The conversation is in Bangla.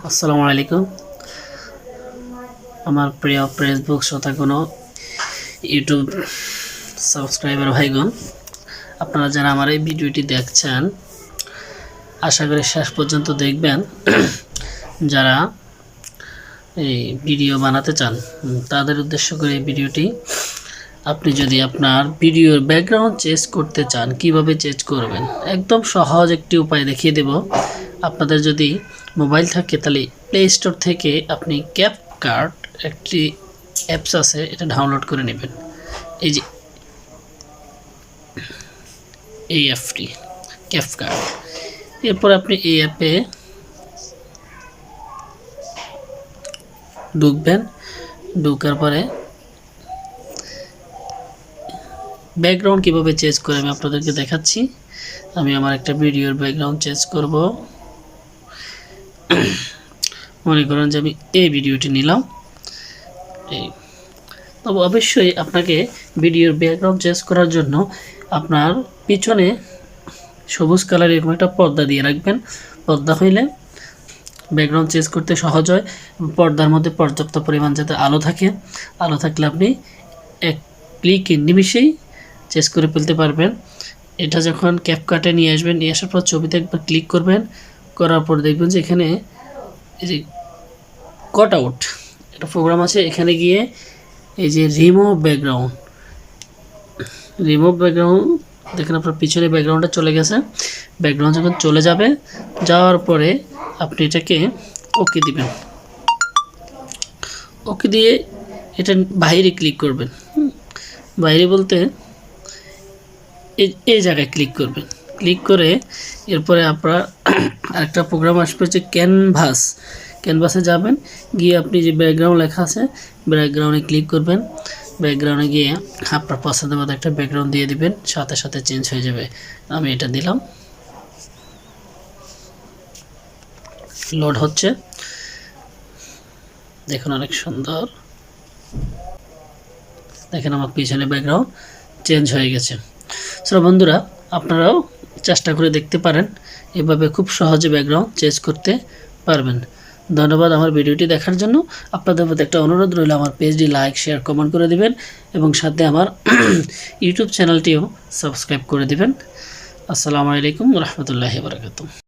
আসসালামু আলাইকুম। আমার প্রিয় ফেসবুক শ্রোতাগণ, ইউটিউব সাবস্ক্রাইবার ভাইগণ, আপনারা যারা আমার এই ভিডিওটি দেখছেন আশা করি শেষ পর্যন্ত দেখবেন। যারা এই ভিডিও বানাতে চান তাদের উদ্দেশ্য করে এই ভিডিওটি। আপনি যদি আপনার ভিডিওর ব্যাকগ্রাউন্ড চেঞ্জ করতে চান, কিভাবে চেঞ্জ করবেন, একদম সহজ একটি উপায় দেখিয়ে দেব। আপনাদের যদি মোবাইল থাকে তাহলে প্লে স্টোর থেকে আপনি ক্যাপকাট একটি অ্যাপস আছে, এটা ডাউনলোড করে নেবেন। এই যে এই অ্যাপটি ক্যাপকাট, এরপর আপনি এই অ্যাপে ঢুকবেন। ঢোকার পরে ব্যাকগ্রাউন্ড কিভাবে চেঞ্জ করে আমি আপনাদেরকে দেখাচ্ছি। আমি আমার একটা ভিডিওর ব্যাকগ্রাউন্ড চেঞ্জ করব। মনে করেন যে আমি এই ভিডিওটি নিলাম। তবে অবশ্যই আপনাকে ভিডিওর ব্যাকগ্রাউন্ড চেঞ্জ করার জন্য আপনার পিছনে সবুজ কালারের এরকম একটা পর্দা দিয়ে রাখবেন। পর্দা হইলে ব্যাকগ্রাউন্ড চেঞ্জ করতে সহজ হয়। পর্দার মধ্যে পর্যাপ্ত পরিমাণ যাতে আলো থাকে, আলো থাকলে আপনি এক ক্লিকে নিমিশেই চেঞ্জ করে ফেলতে পারবেন। এটা যখন ক্যাপকাটে নিয়ে আসবেন, নিয়ে আসার পর ছবিতে একবার ক্লিক করবেন। করার পর দেখবেন যে এখানে এই যে কাট আউট একটা প্রোগ্রাম আছে। এখানে গিয়ে এই যে রিমুভ ব্যাকগ্রাউন্ড দেখেন আপনার পিছনে ব্যাকগ্রাউন্ডটা চলে গেছে। ব্যাকগ্রাউন্ড যখন চলে যাবে, যাওয়ার পরে আপনি এটাকে ওকে দিবেন। ওকে দিয়ে এটা বাইরে ক্লিক করবেন। বাইরে বলতে এই জায়গায় ক্লিক করবেন। ক্লিক করে এরপরে আপনার আরেকটা প্রোগ্রাম আসবে যে ক্যানভাসে যাবেন। গিয়ে আপনি যে ব্যাকগ্রাউন্ড লেখা আছে ব্যাকগ্রাউন্ডে ক্লিক করবেন। ব্যাকগ্রাউন্ডে গিয়ে আপনার পছন্দের মতো একটা ব্যাকগ্রাউন্ড দিয়ে দিবেন, সাথে সাথে চেঞ্জ হয়ে যাবে। আমি এটা দিলাম, লোড হচ্ছে, দেখুন অনেক সুন্দর। দেখেন আমার পিছনে ব্যাকগ্রাউন্ড চেঞ্জ হয়ে গেছে। সো বন্ধুরা, আপনারাও চেষ্টা করে দেখতে পারেন, এভাবে খুব সহজে ব্যাকগ্রাউন্ড চেঞ্জ করতে পারবেন। ধন্যবাদ আমার ভিডিওটি দেখার জন্য। আপনাদের মধ্যে একটা অনুরোধ রইল, আমার পেজটি লাইক, শেয়ার, কমেন্ট করে দিবেন এবং সাথে আমার ইউটিউব চ্যানেলটিও সাবস্ক্রাইব করে দিবেন। আসসালামু আলাইকুম ওয়া রাহমাতুল্লাহি ওয়া বারাকাতুহু।